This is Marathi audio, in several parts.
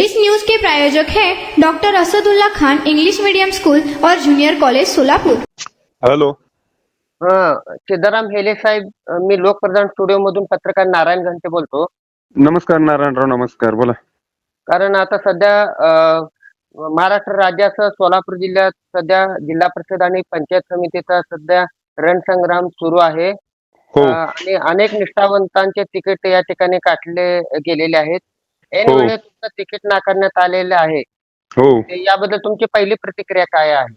इस न्यूज के प्रायोजक हैं doctor Asadullah Khan English medium school और junior college Solapur. Hello. Siddharam Hele साहेब, मी लोकप्रधान स्टुडिओ मधून पत्रकार नारायण घंटे बोलतो. नमस्कार नारायणराव, नमस्कार. बोला. कारण आता सध्या महाराष्ट्र राज्यासह सोलापूर जिल्ह्यात सध्या जिल्हा परिषद आणि पंचायत समितीचा सध्या रणसंग्राम सुरू आहे. हो. आणि अनेक निष्ठावंतांचे तिकीट या ठिकाणी काढले गेलेले आहेत. ऐन हो. वेळेस तुमचं तिकीट नाकारण्यात आलेलं आहे. हो. याबद्दल तुमची पहिली प्रतिक्रिया काय आहे?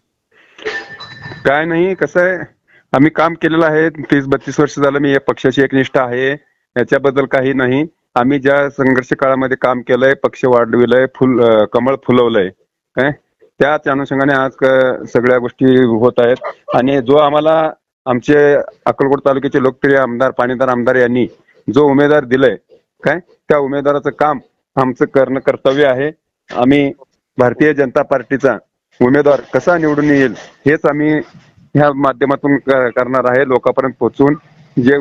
काय नाही, कसं आहे, आम्ही काम केलेलं आहे. 30-32 वर्ष झालं मी या पक्षाची एकनिष्ठ आहे. याच्याबद्दल काही नाही. आम्ही ज्या संघर्ष काळामध्ये काम केलंय, पक्ष वाढविलंय, कमळ फुलवलंय, काय त्याच अनुषंगाने आज सगळ्या गोष्टी होत आहेत. आणि जो आम्हाला आमचे अक्कलकोट तालुक्याचे लोकप्रिय आमदार, पाणीदार आमदार यांनी जो उमेदवार दिलाय, काय त्या उमेदवाराचं काम आमचं करणं कर्तव्य आहे. आम्ही भारतीय जनता पार्टीचा उमेदवार कसा निवडून येईल हेच आम्ही ह्या माध्यमातून करणार आहे. लोकांपर्यंत पोहोचून जे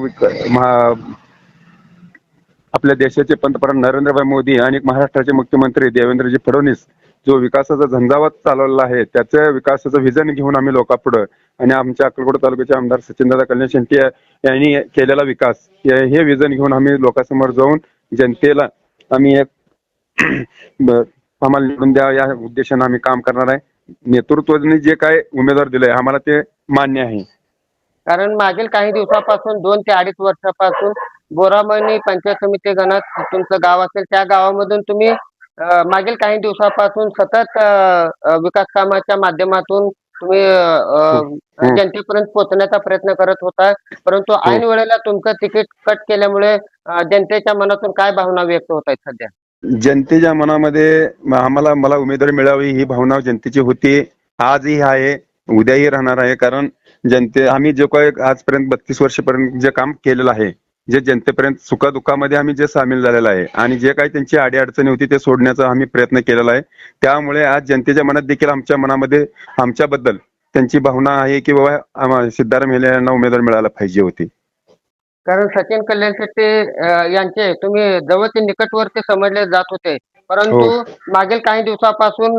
आपल्या देशाचे पंतप्रधान नरेंद्रभाई मोदी आणि महाराष्ट्राचे मुख्यमंत्री देवेंद्रजी फडणवीस जो विकासाचा झंझावात चालवलेला आहे, त्याच्या विकासाचं व्हिजन घेऊन आम्ही लोकांपुढे आणि आमच्या अक्कलकोट तालुक्याचे आमदार सचिनदादा कल्याण शेट्टी यांनी केलेला विकास हे व्हिजन घेऊन आम्ही लोकांसमोर जाऊन जनतेला आम्ही एक आम्हाला निवडून द्या या उद्देशाने आम्ही काम करणार आहे. नेतृत्वाने जे काय उमेदवार दिले आम्हाला ते मान्य आहे. कारण मागील काही दिवसापासून 2 ते 2.5 वर्षापासून बोरामणी पंचायत समिती गणात तुमचं गाव असेल, त्या गावामधून तुम्ही मागील काही दिवसापासून सतत विकास कामाच्या माध्यमातून तुम्ही जनतेपर्यंत पोहोचण्याचा प्रयत्न करत होता. परंतु ऐन वेळेला तुमचं तिकीट कट केल्यामुळे जनतेच्या मनातून काय भावना व्यक्त होत आहेत सध्या? जनतेच्या मनामध्ये मला उमेदवारी मिळावी ही भावना जनतेची होती, आजही आहे, उद्याही राहणार आहे. कारण आम्ही जे काही आजपर्यंत 32 वर्षपर्यंत जे काम केलेलं आहे, जे जनतेपर्यंत सुखदुःखामध्ये आम्ही जे सामील झालेलं आहे आणि जे काही त्यांची अडीअडचणी होती ते सोडण्याचा आम्ही प्रयत्न केलेला आहे. त्यामुळे आज जनतेच्या मनात देखील आमच्या मनामध्ये आमच्याबद्दल त्यांची भावना आहे की बाबा सिद्धाराम हेले यांना उमेदवार मिळायला पाहिजे होती. कारण सचिन कल्याण शेट्टी यांचे तुम्ही जवळचे निकटवर्ती समजले जात होते. परंतु मागील काही दिवसापासून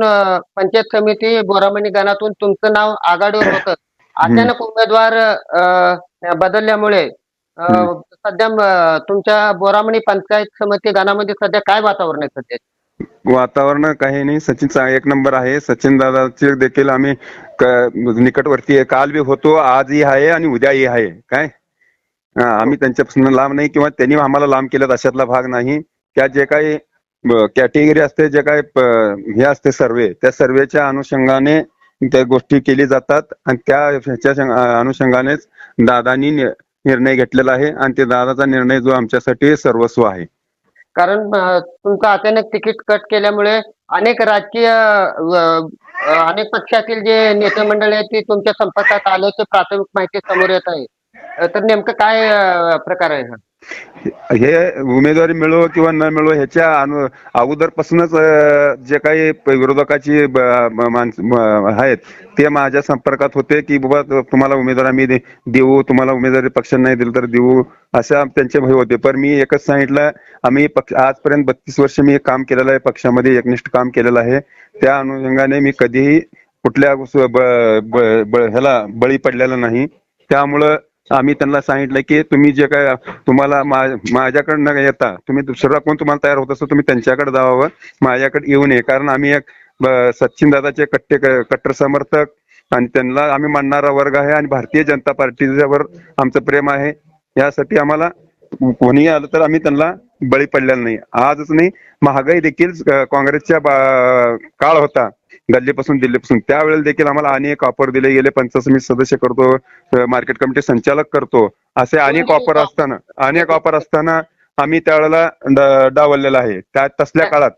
पंचायत समिती बोरामणी गणातून तुमचं नाव आघाडीवर होतं. अचानक उमेदवार बदलल्यामुळे सध्या तुमच्या बोरामणी पंचायत समिती गणामध्ये सध्या काय वातावरण आहे सध्या? वातावरण काही नाही, सचिनचा एक नंबर आहे. सचिन दादाचे देखील आम्ही निकटवर्ती आहे. काल बी होतो, आजही आहे आणि उद्याही आहे. काय आम्ही त्यांच्यापासून लांब नाही किंवा त्यांनी आम्हाला लांब केलं अशातला भाग नाही. त्या जे काही कॅटेगरी असते, जे काही हे असते सर्वे, त्या सर्वेच्या अनुषंगाने त्या गोष्टी केली जातात आणि ह्याच्या अनुषंगानेच दादांनी निर्णय घेतलेला आहे आणि ते दादाचा निर्णय जो आमच्यासाठी सर्वस्व आहे. कारण तुमचं अचानक तिकीट कट केल्यामुळे अनेक राजकीय अनेक पक्षातील जे नेते मंडळी आहेत ते तुमच्या संपर्कात आल्याची प्राथमिक माहिती समोर येत आहे. तर नेमकं काय प्रकार आहे हा? हे उमेदवारी मिळो किंवा न मिळो ह्याच्या अगोदरपासूनच जे काही विरोधकाची आहेत ते माझ्या संपर्कात होते की बाबा तुम्हाला उमेदवार आम्ही देऊ, तुम्हाला उमेदवारी पक्ष नाही दिलं तर देऊ, अशा त्यांचे भय होते. पण मी एकच सांगितलं, आम्ही आजपर्यंत 32 वर्ष मी काम केलेलं आहे, पक्षामध्ये एकनिष्ठ काम केलेलं आहे. त्या अनुषंगाने मी कधीही कुठल्या ह्याला बळी पडलेला नाही. त्यामुळं आम्ही त्यांना सांगितलं की तुम्ही जे काय तुम्हाला माझ्याकडे न येता तुम्ही दुसरा कोण तुम्हाला तयार होत असतो तुम्ही त्यांच्याकडे जावं, माझ्याकडे येऊ नये. कारण आम्ही एक सचिन दादाचे कट्टर समर्थक आणि त्यांना आम्ही मानणारा वर्ग आहे आणि भारतीय जनता पार्टीवर आमचं प्रेम आहे. यासाठी आम्हाला कोणीही आलं तर आम्ही त्यांना बळी पडलेला नाही. आजच नाही, महागाई देखील काँग्रेसच्या काळ होता गल्लीपासून दिल्लीपासून, त्यावेळेला देखील आम्हाला अनेक ऑफर दिले गेले. पंचायत समिती सदस्य करतो, मार्केट कमिटी संचालक करतो, असे अनेक ऑफर असताना आम्ही त्यावेळेला डावललेला आहे. त्या तसल्या काळात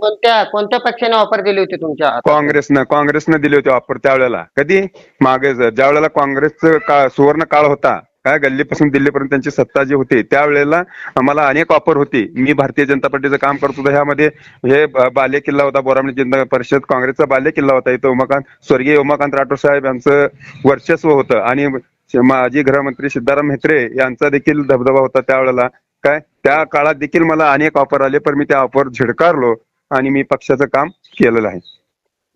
कोणत्या पक्षाने ऑफर दिली होती तुमच्या? काँग्रेसनं दिली होती ऑफर त्यावेळेला. कधी मागे ज्या वेळेला काँग्रेसचं सुवर्ण काळ होता, काय गल्लीपासून दिल्लीपर्यंत त्यांची सत्ता जी होती, त्यावेळेला आम्हाला अनेक ऑफर होती. मी भारतीय जनता पार्टीचं काम करत होतो. ह्यामध्ये हे बाले किल्ला होता, बोरामणी जिल्हा परिषद काँग्रेसचा बाले किल्ला होता. इथं स्वर्गीय उमाकांत राठोड साहेब यांचं वर्चस्व होतं आणि माजी गृहमंत्री सिद्धाराम म्हेत्रे यांचा देखील दबदबा होता त्यावेळेला. काय त्या काळात देखील मला अनेक ऑफर आले, पण मी त्या ऑफर झिडकारलो आणि मी पक्षाचं काम केलेलं आहे.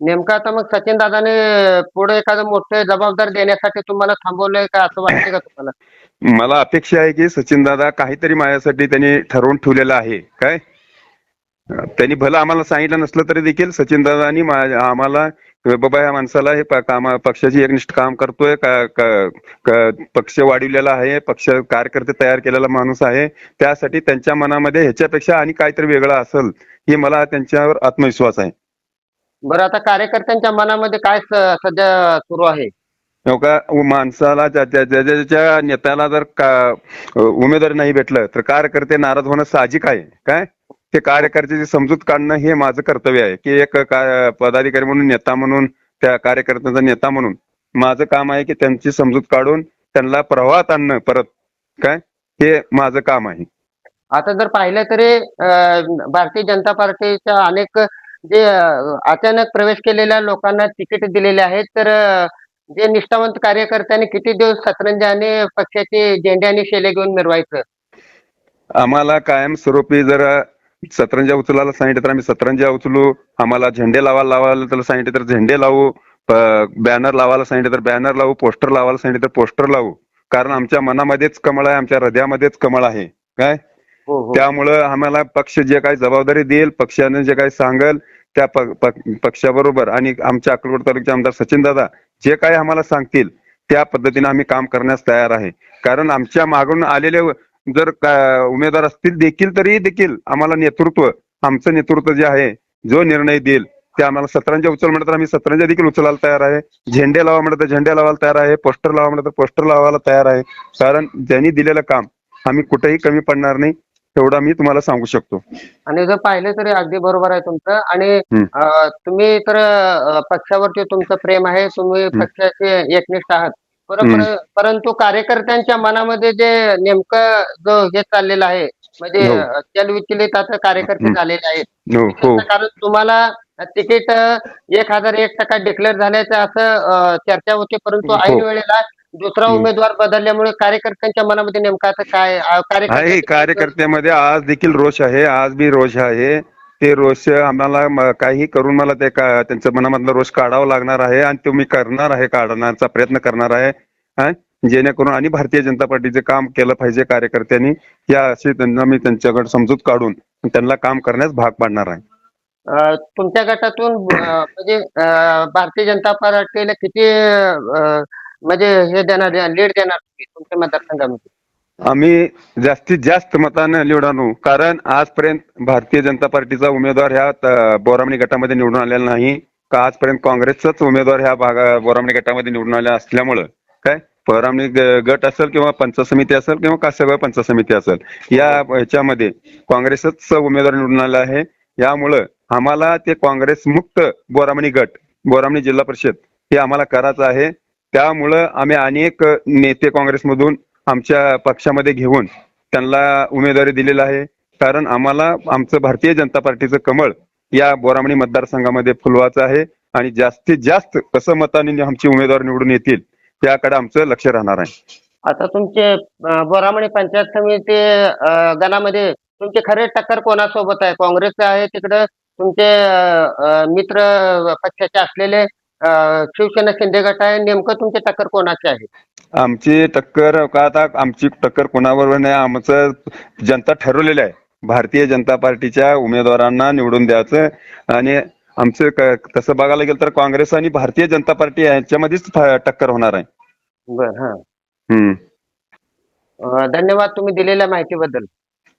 नेमकं आता मग सचिन दादाने पुढे एखादं मोठे जबाबदार देण्यासाठी तुम्हाला थांबवलंय का असं वाटतंय का तुम्हाला? मला अपेक्षा आहे की सचिन दादा काहीतरी माझ्यासाठी त्यांनी ठरवून ठेवलेलं आहे. काय त्यांनी भलं आम्हाला सांगितलं नसलं तरी देखील सचिन दादानी आम्हाला बाबा या माणसाला हे पक्षाची एकनिष्ठ काम करतोय पक्ष वाढविलेला आहे, पक्ष कार्यकर्ते तयार केलेला माणूस आहे, त्यासाठी त्यांच्या मनामध्ये ह्याच्यापेक्षा आणि काहीतरी वेगळं असेल हे मला त्यांच्यावर आत्मविश्वास आहे. बरं, आता कार्यकर्त्यांच्या मनामध्ये काय सध्या सुरू आहे? हो का, माणसाला ज्याच्या नेत्याला जर उमेदवारी नाही भेटलं तर कार्यकर्ते नाराज होणं साहजिक आहे. काय ते कार्यकर्त्याची समजूत काढणं हे माझं कर्तव्य आहे की एक पदाधिकारी म्हणून, नेता म्हणून, त्या कार्यकर्त्यांचा नेता म्हणून माझं काम आहे की त्यांची समजूत काढून त्यांना प्रवाहात आणणं परत. काय हे माझं काम आहे. आता जर पाहिलं तरी भारतीय जनता पार्टीच्या अनेक जे अचानक प्रवेश केलेल्या लोकांना तिकीट दिलेले आहेत, तर जे निष्ठावंत कार्यकर्त्यांनी किती दिवस सतरंजी आणि पक्षाचे झेंडे आणि शेले घेऊन मिरवायचं? आम्हाला कायमस्वरूपी जर सतरंज्या उचलायला सांगितलं तर आम्ही सतरंज्या उचलू, आम्हाला झेंडे लावायला तर सांगितलं तर झेंडे लावू, बॅनर लावायला सांगितलं तर बॅनर लावू, पोस्टर लावायला सांगितलं तर पोस्टर लावू. कारण आमच्या मनामध्येच कमळ आहे, आमच्या हृदयामध्येच कमळ आहे. काय त्यामुळं आम्हाला पक्ष जे काही जबाबदारी देईल, पक्षाने जे काही सांगेल त्या पक्षाबरोबर आणि आमच्या अक्कलकोट तालुक्याचे आमदार सचिन दादा जे काही आम्हाला सांगतील त्या पद्धतीने आम्ही काम करण्यास तयार आहे. कारण आमच्या मागून आलेले जर उमेदवार असतील देखील आम्हाला नेतृत्व, आमचं नेतृत्व जे आहे, जो निर्णय देईल ते आम्हाला सतरंज्या उचल म्हणतात तर आम्ही सतरंज्या देखील उचलायला तयार आहे, झेंडे लावा म्हणतात तर झेंडे लावायला तयार आहे, पोस्टर लावा म्हणतात तर पोस्टर लावायला तयार आहे. कारण ज्यांनी दिलेलं काम आम्ही कुठेही कमी पडणार नाही, एवढा मी तुम्हाला सांगू शकतो. आणि जर पाहिलं तरी अगदी बरोबर आहे तुमचं. आणि तुम्ही तर पक्षावरती तुमचं प्रेम आहे, तुम्ही पक्षाचे एकनिष्ठ आहात. परंतु कार्यकर्त्यांच्या मनामध्ये जे नेमकं जो हे चाललेलं आहे, म्हणजे चलविचलित आता कार्यकर्ते झालेले आहेत. कारण तुम्हाला तिकीट 1001% डिक्लेअर झाल्याचं असं चर्चा होती, परंतु ऐन वेळेला दुसरा उमेदवार बदलल्यामुळे कार्यकर्त्यांच्या मनामध्ये नेमकं आता काय कार्यकर्त्यामध्ये आज देखील रोष आहे, आज बी रोष आहे. ते रोष आम्हाला काही करून मला ते त्यांच्या मनामधला रोष काढावा लागणार आहे आणि तो मी करणार आहे, काढण्याचा प्रयत्न करणार आहे. जेणेकरून आणि भारतीय जनता पार्टीचे काम केलं पाहिजे कार्यकर्त्यांनी, या अशी त्यांना मी त्यांच्याकडे समजूत काढून त्यांना काम करण्यास भाग पाडणार आहे. तुमच्या गटातून म्हणजे भारतीय जनता पार्टीला किती म्हणजे हे देणार, लीड देणार तुमच्या मतदारसंघामध्ये? आम्ही जास्तीत जास्त मताने लीड आणू. कारण आजपर्यंत भारतीय जनता पार्टीचा उमेदवार ह्या बोरामणी गटामध्ये निवडून आलेला नाही का आजपर्यंत काँग्रेसचाच उमेदवार ह्या बोरामणी गटामध्ये निवडून आला असल्यामुळं काय बोरामणी गट असेल किंवा पंचायत समिती असेल किंवा कासेगाव पंचायत समिती असेल, या ह्याच्यामध्ये काँग्रेसच उमेदवार निवडून आला आहे. यामुळं आम्हाला ते काँग्रेस मुक्त बोरामणी गट, बोरामणी जिल्हा परिषद हे आम्हाला करायचं आहे. त्यामुळं आम्ही अनेक नेते काँग्रेसमधून आमच्या पक्षामध्ये घेऊन त्यांना उमेदवारी दिलेला आहे. कारण आम्हाला आमचं भारतीय जनता पार्टीचं कमळ या बोरामणी मतदारसंघामध्ये फुलवायचं आहे आणि जास्तीत जास्त कसं मताने आमची उमेदवार निवडून येतील त्याकडे आमचं लक्ष राहणार आहे. आता तुमचे बोरामणी पंचायत समिती गणामध्ये तुमचे खरे टक्कर कोणासोबत आहे? काँग्रेस आहे तिकडं, तुमचे मित्र पक्षाचे असलेले शिवसेना शिंदे गट आहे, नेमकं तुमचे टक्कर कोणाचे आहे? आमची टक्कर का आता आमची टक्कर कोणाबरोबर नाही, आमचं जनता ठरवलेलं आहे भारतीय जनता पार्टीच्या उमेदवारांना निवडून द्यायचं. आणि आमचं तसं बघायला गेलं तर काँग्रेस आणि भारतीय जनता पार्टी यांच्यामध्येच टक्कर होणार आहे. बर, हा. धन्यवाद तुम्ही दिलेल्या माहितीबद्दल.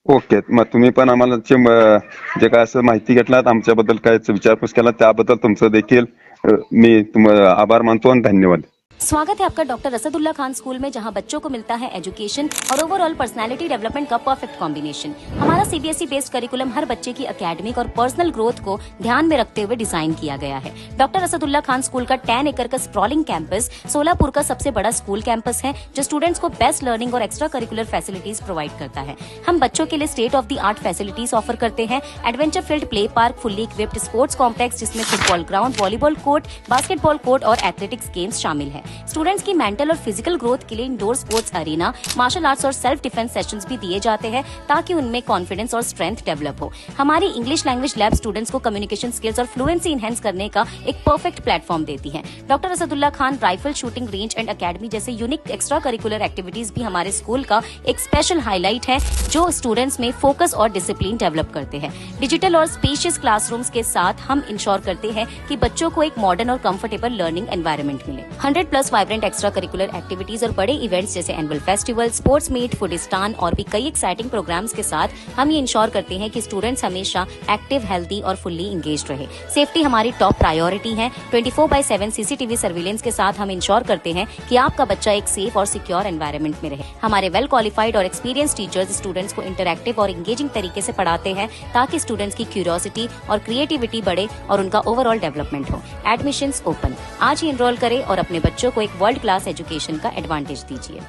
ओके, मग तुम्ही पण आम्हाला जे काय असं माहिती घेतलात, आमच्याबद्दल काय विचारपूस केला त्याबद्दल तुमचं देखील मी आभार मानतो आणि धन्यवाद. स्वागत है आपका डॉक्टर असदुल्ला खान स्कूल में, जहां बच्चों को मिलता है एजुकेशन और ओवरऑल पर्सनालिटी डेवलपमेंट का परफेक्ट कॉम्बिनेशन। हमारा सीबीएसई बेस्ड करिकुलम हर बच्चे की एकेडमिक और पर्सनल ग्रोथ को ध्यान में रखते हुए डिजाइन किया गया है। डॉक्टर असदुल्ला खान स्कूल का 10 एकड़ का स्प्रॉलिंग कैंपस सोलापुर का सबसे बड़ा स्कूल कैंपस है, जो स्टूडेंट्स को बेस्ट लर्निंग और एक्स्ट्रा करिकुलर फैसिलिटीज प्रोवाइड करता है। हम बच्चों के लिए state of the art facilities offer करते हैं। Adventure field play park, fully equipped sports complex जिसमें football ground, volleyball court, basketball court और एथलेटिक्स गेम्स शामिल है। स्टूडेंट्स की मेंटल और फिजिकल ग्रोथ के लिए indoor sports arena, martial arts और सेल्फ डिफेंस सेशंस भी दिए जाते हैं, ताकि उनमें कॉन्फिडेंस कॉन्फिडेंस और स्ट्रेंथ डेवलप हो। हमारी इंग्लिश लैंग्वेज लैब स्टूडेंट्स को कम्युनिकेशन स्किल्स और फ्लुएंसी इनहेंस करने का एक परफेक्ट प्लेटफॉर्म देती है। Doctor Asadullah Khan rifle shooting range and academy जैसे यूनिक एक्स्ट्रा करिकुलर एक्टिविटीज भी हमारे स्कूल का एक स्पेशल हाईलाइट है, जो स्टूडेंट्स में फोकस और डिसिप्लिन डेवलप करते हैं। डिजिटल और स्पेशियस क्लासरूम्स के साथ हम इंश्योर करते हैं कि बच्चों को एक मॉडर्न और कंफर्टेबल लर्निंग एनवायरनमेंट मिले। 100+ वाइब्रेंट एक्स्ट्रा करिकुलर एक्टिविटीज और बड़े इवेंट्स जैसे एनुअल फेस्टिवल, स्पोर्ट्स मीट, फूडिस्तान और भी कई एक्साइटिंग प्रोग्राम्स के साथ हम ये इंश्योर करते हैं कि स्टूडेंट्स हमेशा एक्टिव, हेल्दी और फुल्ली इंगेज्ड रहे। सेफ्टी हमारी टॉप प्रायोरिटी है। 24/7 सीसीटीवी सर्विलेंस के साथ हम इंश्योर करते हैं कि आपका बच्चा एक सेफ और सिक्योर एनवायरनमेंट में रहे। हमारे वेल क्वालिफाइड और एक्सपीरियंस टीचर्स स्टूडेंट्स को इंटरैक्टिव और इंगेजिंग तरीके से पढ़ाते हैं ताकि स्टूडेंट्स की क्यूरियोसिटी और क्रिएटिविटी बढ़े और उनका ओवरऑल डेवलपमेंट हो। Admissions open. आज ही एनरोल करें और अपने बच्चों को एक वर्ल्ड क्लास एजुकेशन का एडवांटेज दीजिए।